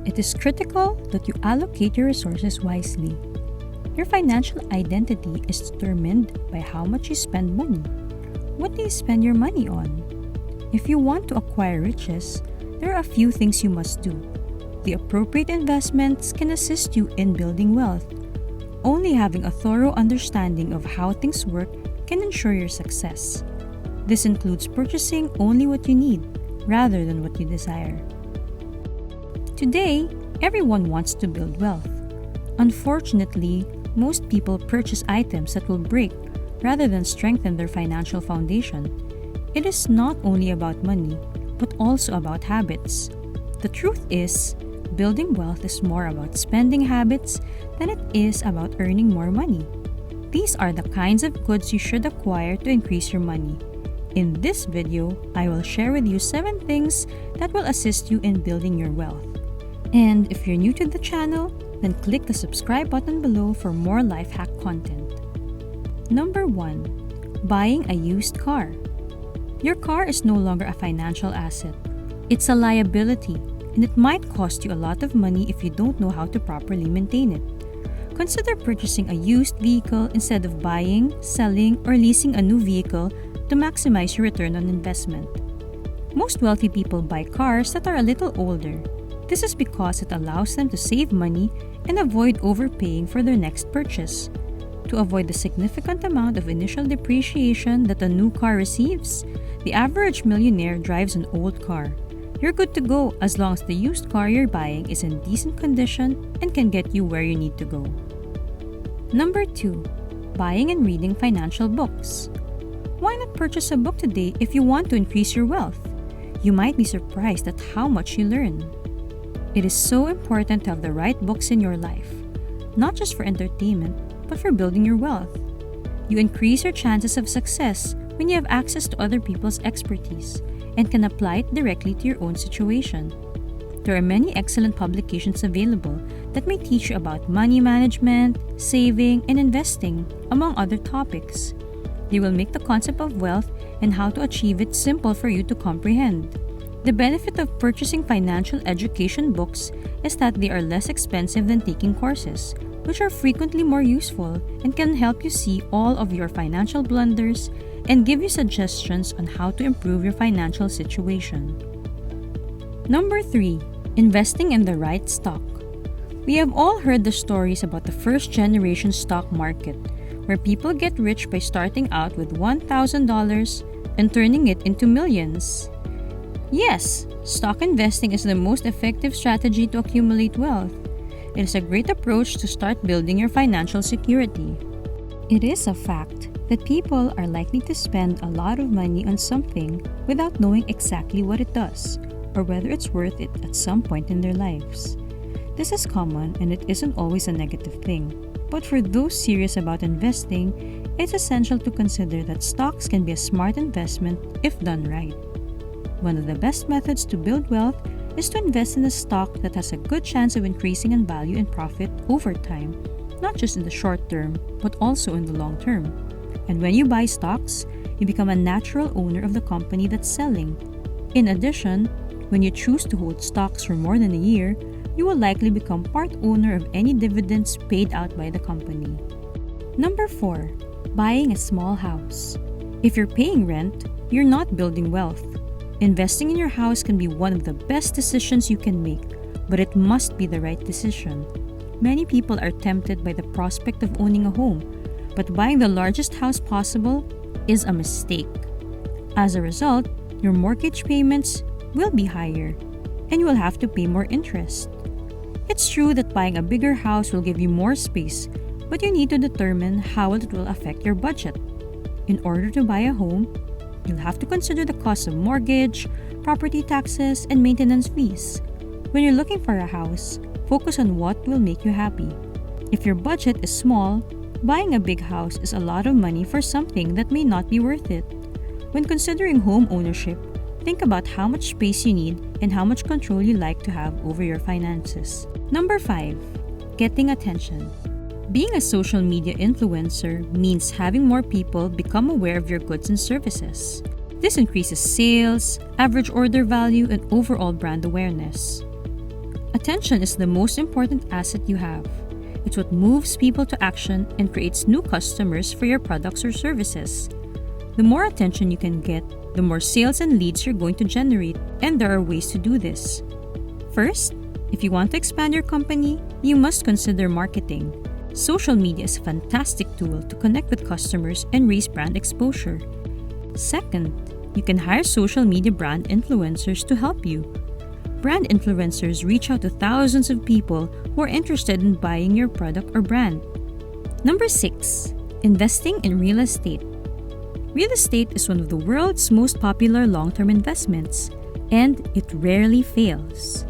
it is critical that you allocate your resources wisely. Your financial identity is determined by how much you spend money. What do you spend your money on? If you want to acquire riches, there are a few things you must do. The appropriate investments can assist you in building wealth. Only having a thorough understanding of how things work can ensure your success. This includes purchasing only what you need rather than what you desire. Today, everyone wants to build wealth. Unfortunately, most people purchase items that will break rather than strengthen their financial foundation. It is not only about money, but also about habits. The truth is, building wealth is more about spending habits than it is about earning more money. These are the kinds of goods you should acquire to increase your money. In this video, I will share with you 7 things that will assist you in building your wealth. And if you're new to the channel, then click the subscribe button below for more life hack content. Number 1. Buying a used car. Your car is no longer a financial asset. It's a liability, and it might cost you a lot of money if you don't know how to properly maintain it. Consider purchasing a used vehicle instead of buying, selling, or leasing a new vehicle to maximize your return on investment. Most wealthy people buy cars that are a little older. This is because it allows them to save money and avoid overpaying for their next purchase. To avoid the significant amount of initial depreciation that a new car receives, the average millionaire drives an old car. You're good to go as long as the used car you're buying is in decent condition and can get you where you need to go. Number 2. Buying and reading financial books. Why not purchase a book today if you want to increase your wealth? You might be surprised at how much you learn. It is so important to have the right books in your life, not just for entertainment, but for building your wealth. You increase your chances of success when you have access to other people's expertise and can apply it directly to your own situation. There are many excellent publications available that may teach you about money management, saving, and investing, among other topics. They will make the concept of wealth and how to achieve it simple for you to comprehend. The benefit of purchasing financial education books is that they are less expensive than taking courses, which are frequently more useful and can help you see all of your financial blunders and give you suggestions on how to improve your financial situation. Number 3. Investing in the right stock. We have all heard the stories about the first-generation stock market, where people get rich by starting out with $1,000 and turning it into millions. Yes, stock investing is the most effective strategy to accumulate wealth. It is a great approach to start building your financial security. It is a fact that people are likely to spend a lot of money on something without knowing exactly what it does or whether it's worth it at some point in their lives. This is common and it isn't always a negative thing. But for those serious about investing, it's essential to consider that stocks can be a smart investment if done right. One of the best methods to build wealth is to invest in a stock that has a good chance of increasing in value and profit over time, not just in the short term, but also in the long term. And when you buy stocks, you become a natural owner of the company that's selling. In addition, when you choose to hold stocks for more than a year, you will likely become part owner of any dividends paid out by the company. Number 4. Buying a small house. If you're paying rent, you're not building wealth. Investing in your house can be one of the best decisions you can make, but it must be the right decision. Many people are tempted by the prospect of owning a home, but buying the largest house possible is a mistake. As a result, your mortgage payments will be higher, and you will have to pay more interest. It's true that buying a bigger house will give you more space, but you need to determine how it will affect your budget. In order to buy a home, you'll have to consider the cost of mortgage, property taxes, and maintenance fees. When you're looking for a house, focus on what will make you happy. If your budget is small, buying a big house is a lot of money for something that may not be worth it. When considering home ownership, think about how much space you need and how much control you like to have over your finances. Number 5. Getting attention. Being a social media influencer means having more people become aware of your goods and services. This increases sales, average order value, and overall brand awareness. Attention is the most important asset you have. It's what moves people to action and creates new customers for your products or services. The more attention you can get, the more sales and leads you're going to generate, and there are ways to do this. First, if you want to expand your company, you must consider marketing. Social media is a fantastic tool to connect with customers and raise brand exposure. Second, you can hire social media brand influencers to help you. Brand influencers reach out to thousands of people who are interested in buying your product or brand. Number 6. Investing in real estate. Real estate is one of the world's most popular long-term investments, and it rarely fails.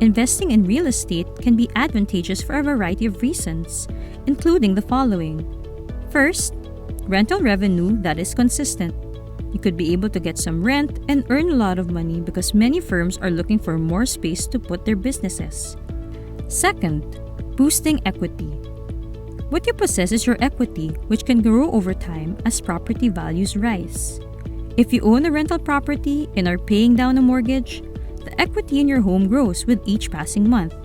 Investing in real estate can be advantageous for a variety of reasons, including the following. First, rental revenue that is consistent. You could be able to get some rent and earn a lot of money because many firms are looking for more space to put their businesses. Second, boosting equity. What you possess is your equity, which can grow over time as property values rise. If you own a rental property and are paying down a mortgage, the equity in your home grows with each passing month.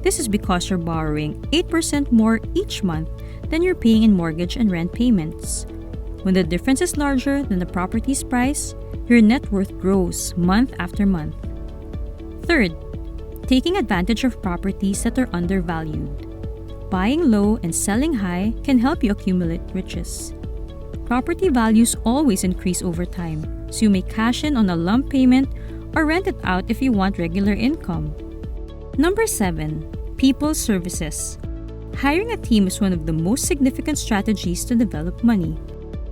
This is because you're borrowing 8% more each month than you're paying in mortgage and rent payments. When the difference is larger than the property's price, your net worth grows month after month. Third, taking advantage of properties that are undervalued. Buying low and selling high can help you accumulate riches. Property values always increase over time, so you may cash in on a lump payment or rent it out if you want regular income. Number 7. People services. Hiring a team is one of the most significant strategies to develop money.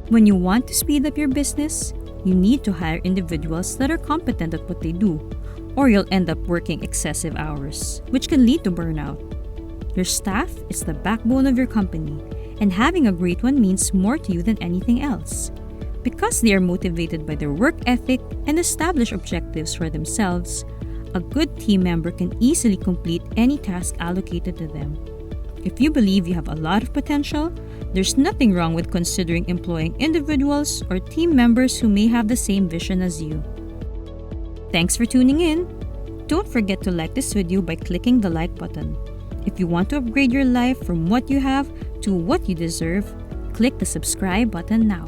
When you want to speed up your business, you need to hire individuals that are competent at what they do, or you'll end up working excessive hours, which can lead to burnout. Your staff is the backbone of your company, and having a great one means more to you than anything else. Because they are motivated by their work ethic and establish objectives for themselves, a good team member can easily complete any task allocated to them. If you believe you have a lot of potential, there's nothing wrong with considering employing individuals or team members who may have the same vision as you. Thanks for tuning in. Don't forget to like this video by clicking the like button. If you want to upgrade your life from what you have to what you deserve, click the subscribe button now.